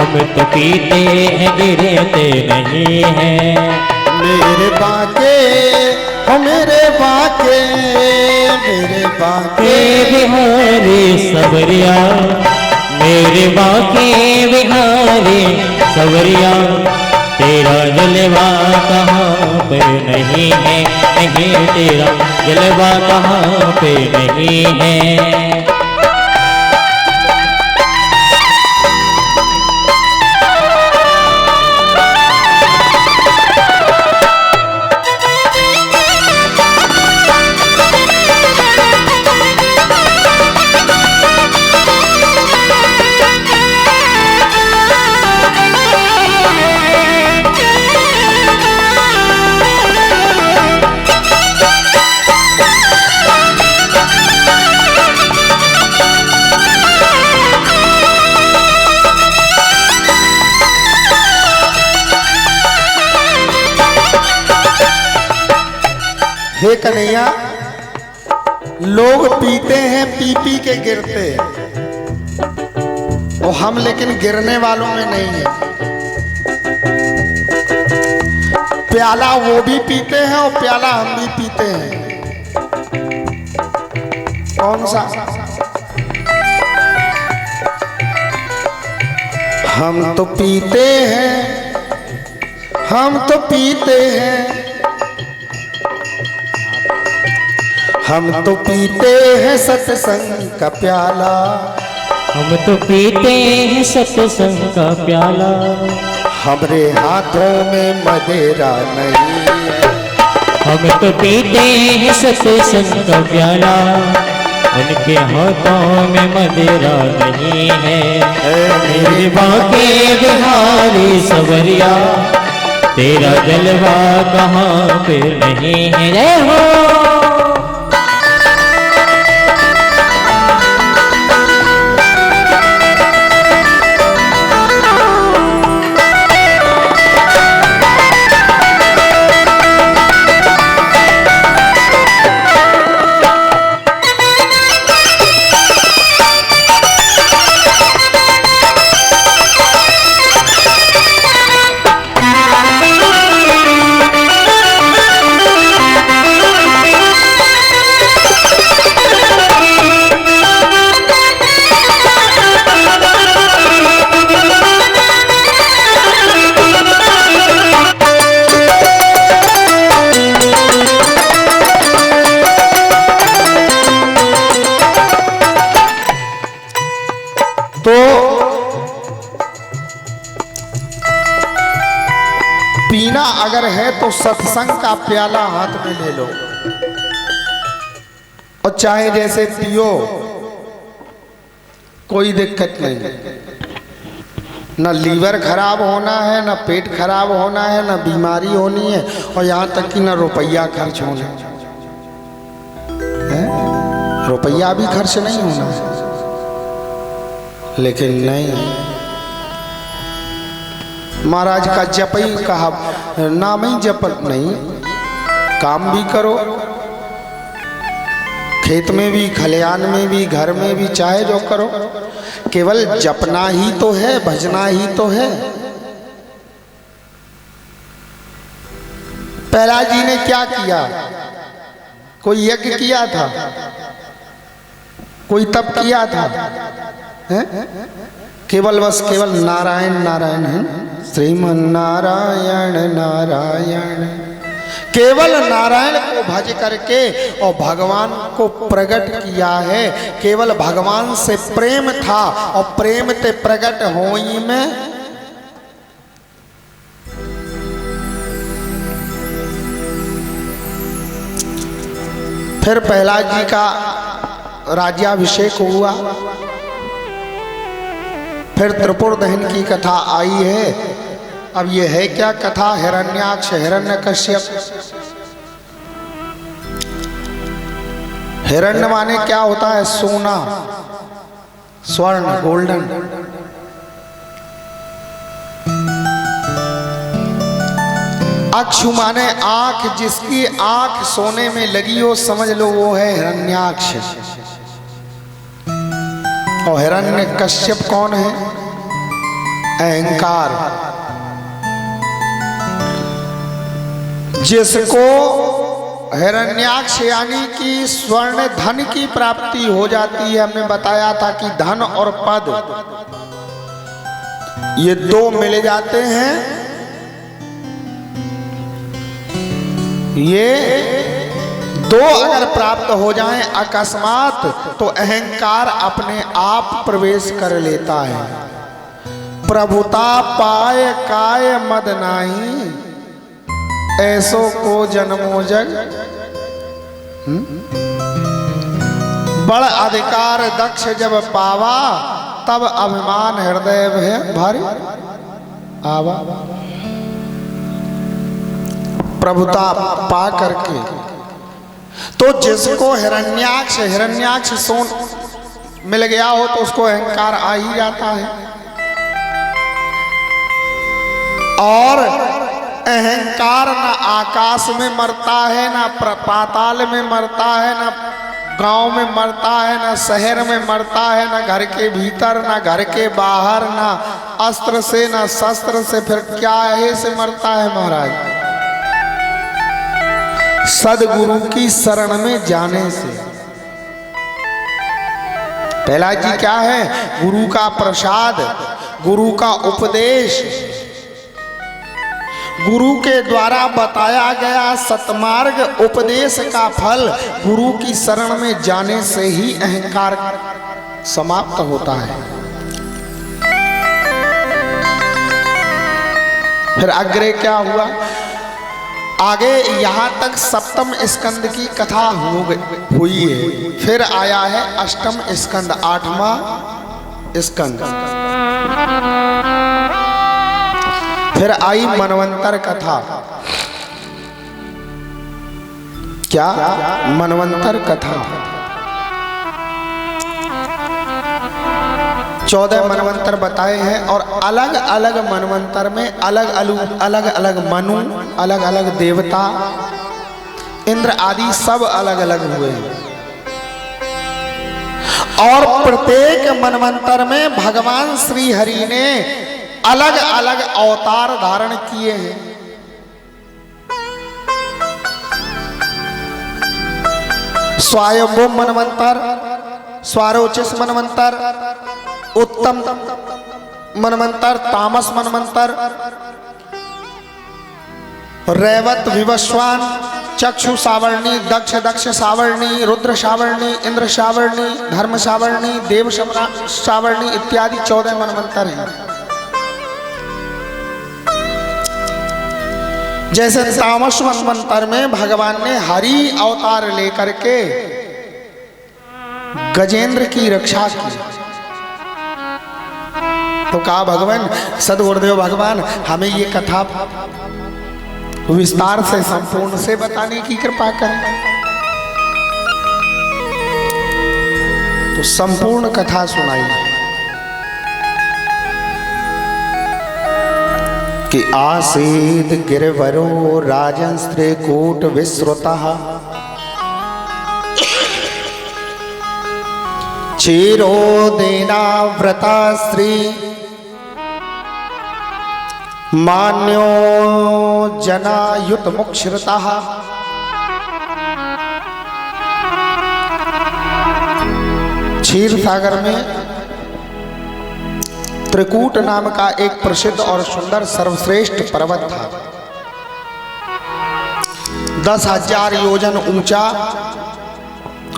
हम तो पीते हैं गिरते नहीं हैं। मेरे बाके हो मेरे बाके, मेरे बाके बिहारी सवरिया, मेरे बाके बिहारी सवरिया, तेरा जलवा कहाँ पे नहीं है, नहीं तेरा जलवा कहाँ पे नहीं है। हे कन्हैया, लोग पीते हैं पी पी के गिरते, और हम लेकिन गिरने वालों में नहीं है। प्याला वो भी पीते हैं और प्याला हम भी पीते हैं। कौन सा? हम तो पीते हैं, हम तो पीते हैं, हम तो पीते हैं सत्संग का प्याला, हम तो पीते हैं सत्संग का प्याला, हमरे हाथों में मदिरा नहीं है। हम तो पीते हैं सत्संग का प्याला, उनके हाथों में मदिरा नहीं है। मेरे बाके बिहारी सवरिया, तेरा जलवा कहाँ पे नहीं है। जय हो। पीना अगर है तो सत्संग का प्याला हाथ में ले लो, और चाहे जैसे पियो, कोई दिक्कत नहीं। न लीवर खराब होना है, न पेट खराब होना है, न बीमारी होनी है, और यहाँ तक कि न रुपया खर्च होना है। रुपया भी खर्च नहीं होना है, लेकिन नहीं, महाराज का जप ही कहा, नाम ही जप नहीं, काम भी करो, खेत में भी, खलियान में भी, घर में भी, चाहे जो करो, केवल जपना ही तो है, भजना ही तो है। प्रहलाद जी ने क्या किया? कोई यज्ञ किया था, कोई तप किया था, है? केवल बस केवल नारायण नारायण है, श्रीमन नारायण नारायण, केवल नारायण को भज करके और भगवान को प्रकट किया है। केवल भगवान से प्रेम था, और प्रेम ते प्रकट होई में फिर प्रहलाद जी का राज्याभिषेक हुआ। फिर त्रिपुर दहन की कथा आई है। अब ये है क्या कथा? हिरण्याक्ष हिरण्यकश्यप। हिरण्य माने क्या होता है? सोना, स्वर्ण, गोल्डन। अक्षु माने आंख, जिसकी आंख सोने में लगी हो, समझ लो वो है हिरण्याक्ष। और हिरण्यकश्यप कौन है? अहंकार। जिसको हिरण्याक्ष यानी कि स्वर्ण धन की प्राप्ति हो जाती है, हमने बताया था कि धन और पद ये दो मिल जाते हैं, ये दो अगर प्राप्त हो जाएं अकस्मात तो अहंकार अपने आप प्रवेश कर लेता है। प्रभुता पाए काय मद नाही, ऐसो को जन्मो जग। बड़ अधिकार दक्ष जब पावा, तब अभिमान हृदय में भारी आवा। प्रभुता पा करके तो जिसको हिरण्याक्ष सोन मिल गया हो तो उसको अहंकार आ ही जाता है। और अहंकार ना आकाश में मरता है, ना पाताल में मरता है, ना गांव में मरता है, ना शहर में मरता है, ना घर के भीतर, ना घर के बाहर, ना अस्त्र से, ना शस्त्र से, फिर क्या है से मरता है महाराज? सदगुरु की शरण में जाने से। पहला जी क्या है? गुरु का प्रसाद, गुरु का उपदेश, गुरु के द्वारा बताया गया सतमार्ग उपदेश का फल गुरु की शरण में जाने से ही अहंकार समाप्त होता है। फिर आगे क्या हुआ? आगे यहां तक सप्तम स्कंद की कथा हुई है। फिर आया है अष्टम स्कंद, 8वां स्कंद। फिर आई मनवंतर कथा। क्या? मनवंतर कथा। 14 मनवंतर बताए हैं और अलग अलग मनवंतर में अलग अलग मनु, अलग अलग देवता, इंद्र आदि सब अलग अलग हुए हैं। और प्रत्येक मनवंतर में भगवान श्री हरि ने अलग अलग अवतार धारण किए हैं। स्वायंभू मनवंतर, स्वारोचिष मनवंतर, उत्तम मनवंतर, तामस मनवंतर, रैवत विवस्वान, चक्षु सावर्णी, दक्ष सावर्णी, रुद्र सावर्णी, इंद्र सावर्णी, धर्म सावर्णी, देव सावर्णी इत्यादि 14 मनवंतर हैं। जैसे तामस मनवंतर में भगवान ने हरि अवतार लेकर के गजेंद्र की रक्षा की। तो कहा भगवान, सदगुरुदेव भगवान हमें ये कथा विस्तार से संपूर्ण से बताने की कृपा करें। तो संपूर्ण कथा सुनाई कि आसीद गिरवरो राजन स्त्रीकूट विश्रुतः क्षीरोदेनाव्रता स्त्री मान्यो जनायुत मुक्षिरतः। क्षीर सागर में त्रिकूट नाम का एक प्रसिद्ध और सुंदर सर्वश्रेष्ठ पर्वत था। 10,000 योजन ऊंचा,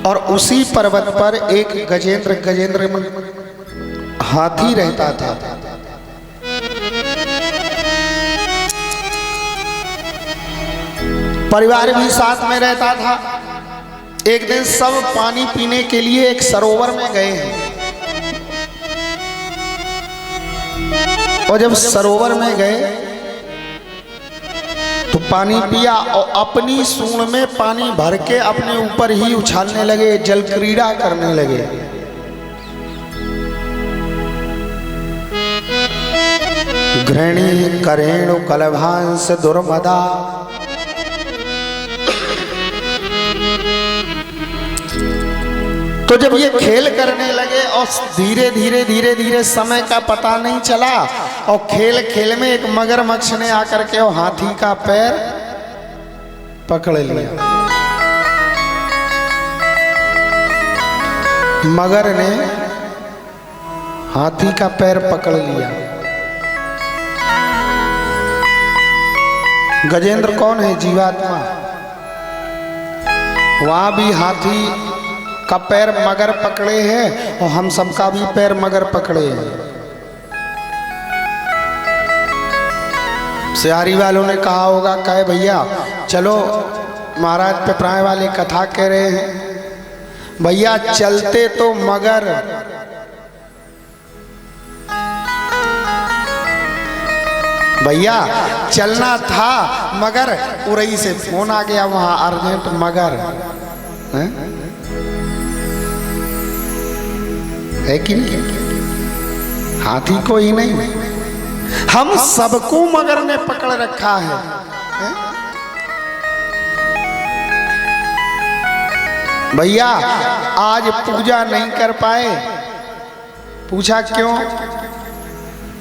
और उसी पर्वत पर एक गजेंद्र हाथी रहता था। परिवार भी साथ में रहता था। एक दिन सब पानी पीने के लिए एक सरोवर में गए हैं, और जब सरोवर में गए तो पानी पिया और अपनी सूंड में पानी भर के अपने ऊपर ही उछालने लगे, जल क्रीड़ा करने लगे। घृणी करेणु कलभांस दुर्मदा, तो जब ये खेल करने लगे और धीरे धीरे समय का पता नहीं चला और खेल खेल में एक मगरमच्छ ने आकर के वो हाथी का पैर पकड़ लिया। मगर ने हाथी का पैर पकड़ लिया। गजेंद्र कौन है? जीवात्मा। वहां भी हाथी का पैर मगर पकड़े हैं और हम सबका भी पैर मगर पकड़े हैं। सिहारी वालों ने कहा होगा, कहे भैया चलो, महाराज पिपराए वाले कथा कह रहे हैं, भैया चलते तो मगर भैया चलना था मगर उरई से फोन आ गया वहां अर्जेंट मगर है कि नहीं? हाथी को ही नहीं, हम सबको मगर ने पकड़ रखा है। भैया आज पूजा नहीं कर पाए। पूछा क्यों?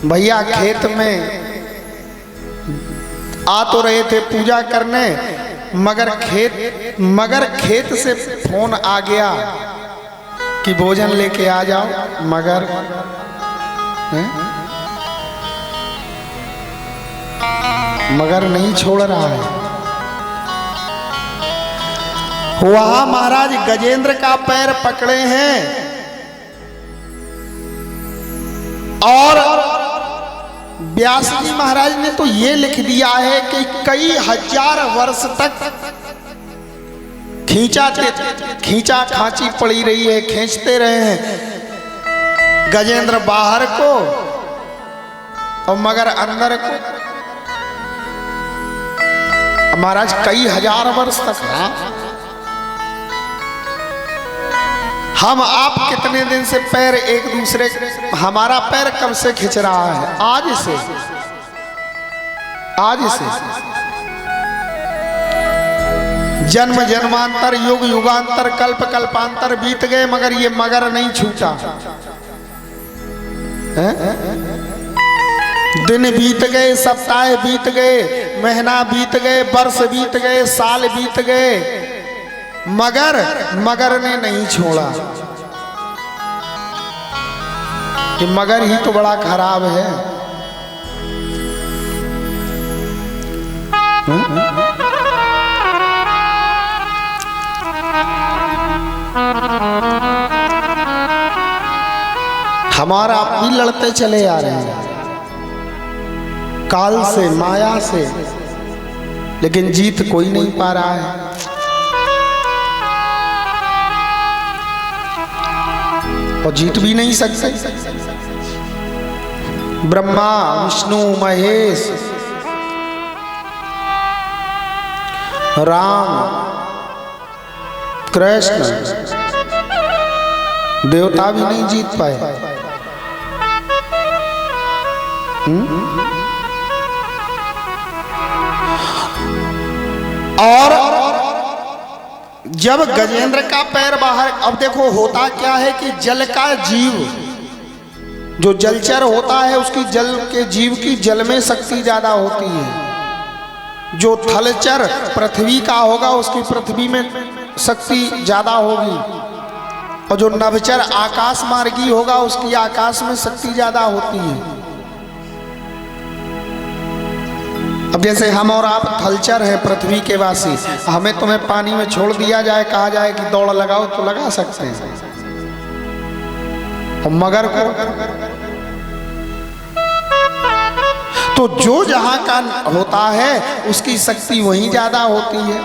भैया खेत में आ तो रहे थे पूजा करने, मगर खेत से फोन आ गया कि भोजन लेके आ जाओ। मगर मगर नहीं छोड़ रहा है। वहां महाराज गजेंद्र का पैर पकड़े हैं और व्यास जी महाराज ने तो ये लिख दिया है कि कई हजार वर्ष तक खींचा खांची पड़ी रही है, खींचते रहे हैं गजेंद्र बाहर को और मगर अंदर को। महाराज कई हजार वर्ष तक। हम आप कितने दिन से पैर एक दूसरे, हमारा पैर कब से खिंच रहा है? आज से। जन्म जन्मांतर, युग युगांतर, कल्प कल्पांतर बीत गए मगर ये मगर नहीं छूटा। दिन बीत गए, सप्ताह बीत गए, महीना बीत गए, वर्ष बीत गए, साल बीत गए, मगर ने नहीं छोड़ा। कि मगर ही तो बड़ा खराब है। हमारा आप भी लड़ते चले आ रहे हैं काल से, माया से, लेकिन जीत कोई नहीं पा रहा है। और जीत भी नहीं सकते। ब्रह्मा विष्णु महेश राम कृष्ण देवता भी नहीं जीत पाए। और जब गजेंद्र का पैर बाहर, अब देखो होता क्या है कि जल का जीव, जो जलचर होता है उसकी जल के जीव की जल में शक्ति ज्यादा होती है। जो थलचर पृथ्वी का होगा उसकी पृथ्वी में शक्ति ज्यादा होगी, और जो नभचर आकाश मार्गी होगा उसकी आकाश में शक्ति ज्यादा होती है। अब जैसे हम और आप थलचर हैं, पृथ्वी के वासी, हमें तुम्हें पानी में छोड़ दिया जाए, कहा जाए कि दौड़ लगाओ तो लगा सकते हैं। और मगर को तो जो जहां का होता है उसकी शक्ति वहीं ज्यादा होती है।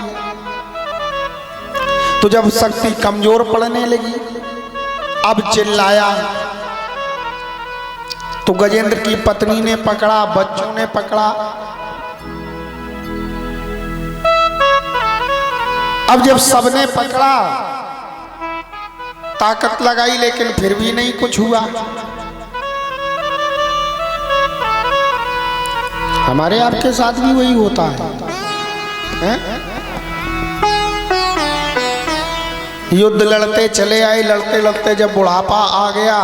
तो जब शक्ति कमजोर पड़ने लगी, अब चिल्लाया तो गजेंद्र की पत्नी ने पकड़ा, बच्चों ने पकड़ा। अब जब सबने पकड़ा, ताकत लगाई, लेकिन फिर भी नहीं कुछ हुआ। हमारे आपके साथ भी वही होता है? युद्ध लड़ते चले आए, लड़ते लड़ते जब बुढ़ापा आ गया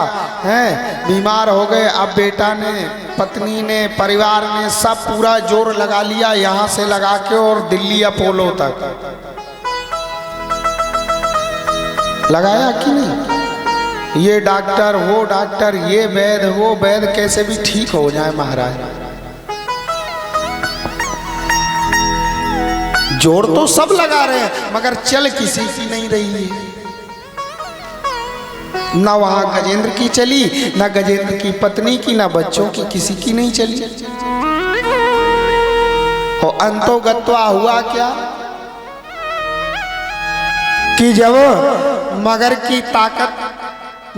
है, बीमार हो गए, अब बेटा ने पत्नी ने, परिवार ने सब पूरा जोर लगा लिया, यहां से लगा के और दिल्ली अपोलो तक लगाया कि नहीं। ये डॉक्टर वो डॉक्टर, ये वैद्य वो वैद्य, कैसे भी ठीक हो जाए महाराज। जोर तो सब लगा रहे हैं मगर चल किसी की नहीं रही है। ना वहां गजेंद्र की चली, ना गजेंद्र की पत्नी की, ना बच्चों की, किसी की नहीं चली। और अंतोगत्वा हुआ क्या कि जब मगर की ताकत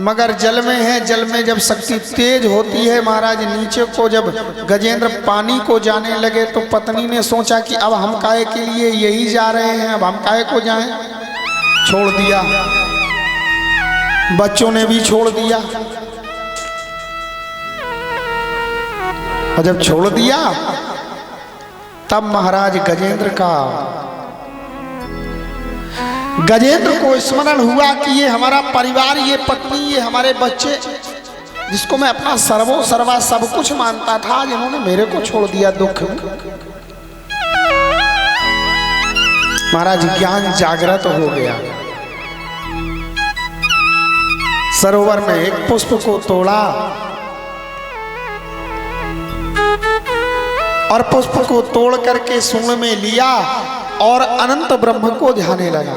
मगर जल में है, जल में जब शक्ति तेज होती है महाराज, नीचे को जब गजेंद्र पानी को जाने लगे तो पत्नी ने सोचा कि अब हम काहे के लिए यही जा रहे हैं, अब हम काहे को जाएं, छोड़ दिया। बच्चों ने भी छोड़ दिया। और जब छोड़ दिया तब महाराज गजेंद्र को स्मरण हुआ कि ये हमारा परिवार, ये पत्नी, ये हमारे बच्चे, जिसको मैं अपना सर्वो सर्वा सब कुछ मानता था, जिन्होंने मेरे को छोड़ दिया दुख में। महाराज ज्ञान जागृत हो गया। सरोवर में एक पुष्प को तोड़ा और पुष्प को तोड़ करके सूंड में लिया और अनंत ब्रह्म को ध्याने लगा।